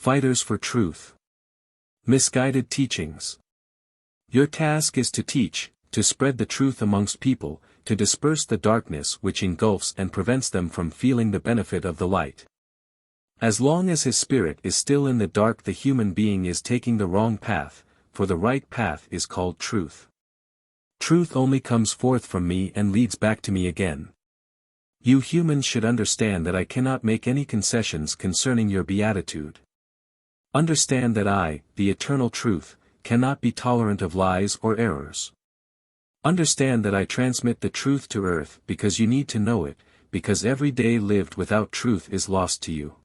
Fighters for truth. Misguided teachings. Your task is to teach, to spread the truth amongst people, to disperse the darkness which engulfs and prevents them from feeling the benefit of the light. As long as his spirit is still in the dark, the human being is taking the wrong path, for the right path is called truth. Truth only comes forth from me and leads back to me again. You humans should understand that I cannot make any concessions concerning your beatitude. Understand that I, the eternal truth, cannot be tolerant of lies or errors. Understand that I transmit the truth to earth because you need to know it, because every day lived without truth is lost to you.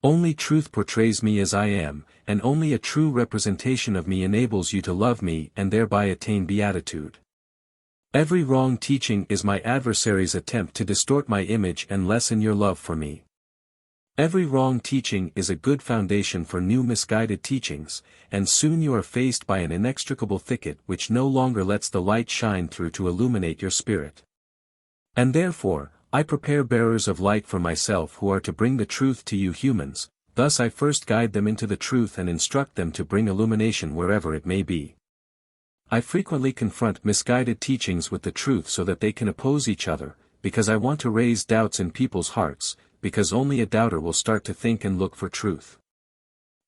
Only truth portrays me as I am, and only a true representation of me enables you to love me and thereby attain beatitude. Every wrong teaching is my adversary's attempt to distort my image and lessen your love for me. Every wrong teaching is a good foundation for new misguided teachings, and soon you are faced by an inextricable thicket which no longer lets the light shine through to illuminate your spirit. And therefore, I prepare bearers of light for myself who are to bring the truth to you humans, thus I first guide them into the truth and instruct them to bring illumination wherever it may be. I frequently confront misguided teachings with the truth so that they can oppose each other, because I want to raise doubts in people's hearts, because only a doubter will start to think and look for truth.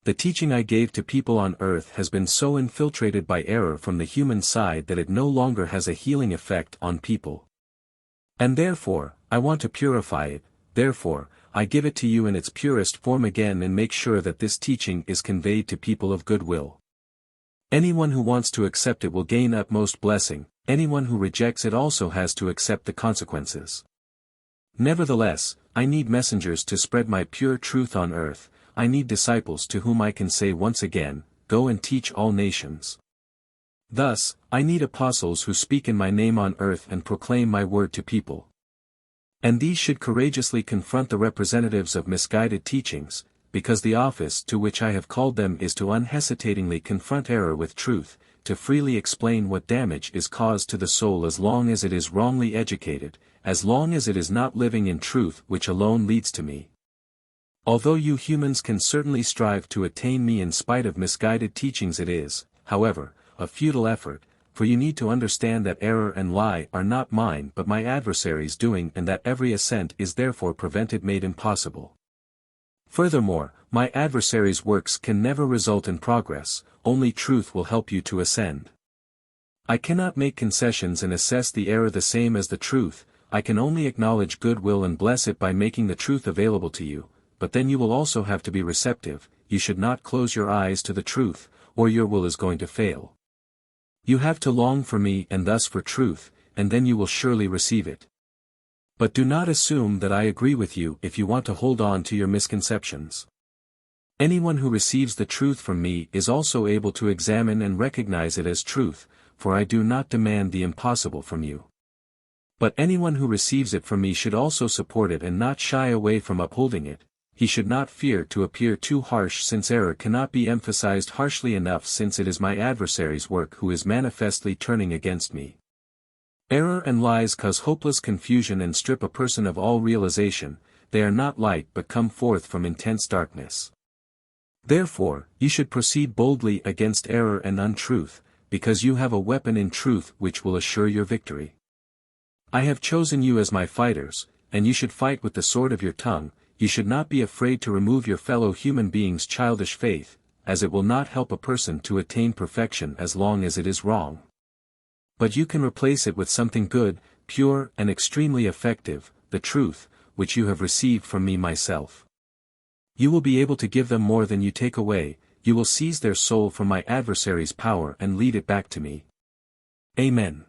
The teaching I gave to people on earth has been so infiltrated by error from the human side that it no longer has a healing effect on people. And therefore, I want to purify it, therefore, I give it to you in its purest form again and make sure that this teaching is conveyed to people of goodwill. Anyone who wants to accept it will gain utmost blessing, anyone who rejects it also has to accept the consequences. Nevertheless, I need messengers to spread my pure truth on earth, I need disciples to whom I can say once again, go and teach all nations. Thus, I need apostles who speak in my name on earth and proclaim my word to people. And these should courageously confront the representatives of misguided teachings, because the office to which I have called them is to unhesitatingly confront error with truth, to freely explain what damage is caused to the soul as long as it is wrongly educated, as long as it is not living in truth which alone leads to me. Although you humans can certainly strive to attain me in spite of misguided teachings, it is, however, a futile effort, for you need to understand that error and lie are not mine but my adversary's doing, and that every ascent is therefore made impossible. Furthermore, my adversary's works can never result in progress, only truth will help you to ascend. I cannot make concessions and assess the error the same as the truth, I can only acknowledge goodwill and bless it by making the truth available to you, but then you will also have to be receptive, you should not close your eyes to the truth, or your will is going to fail. You have to long for me and thus for truth, and then you will surely receive it. But do not assume that I agree with you if you want to hold on to your misconceptions. Anyone who receives the truth from me is also able to examine and recognize it as truth, for I do not demand the impossible from you. But anyone who receives it from me should also support it and not shy away from upholding it. He should not fear to appear too harsh, since error cannot be emphasized harshly enough, since it is my adversary's work who is manifestly turning against me. Error and lies cause hopeless confusion and strip a person of all realization, they are not light but come forth from intense darkness. Therefore, you should proceed boldly against error and untruth, because you have a weapon in truth which will assure your victory. I have chosen you as my fighters, and you should fight with the sword of your tongue. You should not be afraid to remove your fellow human beings' childish faith, as it will not help a person to attain perfection as long as it is wrong. But you can replace it with something good, pure and extremely effective, the truth, which you have received from me myself. You will be able to give them more than you take away, you will seize their soul from my adversary's power and lead it back to me. Amen.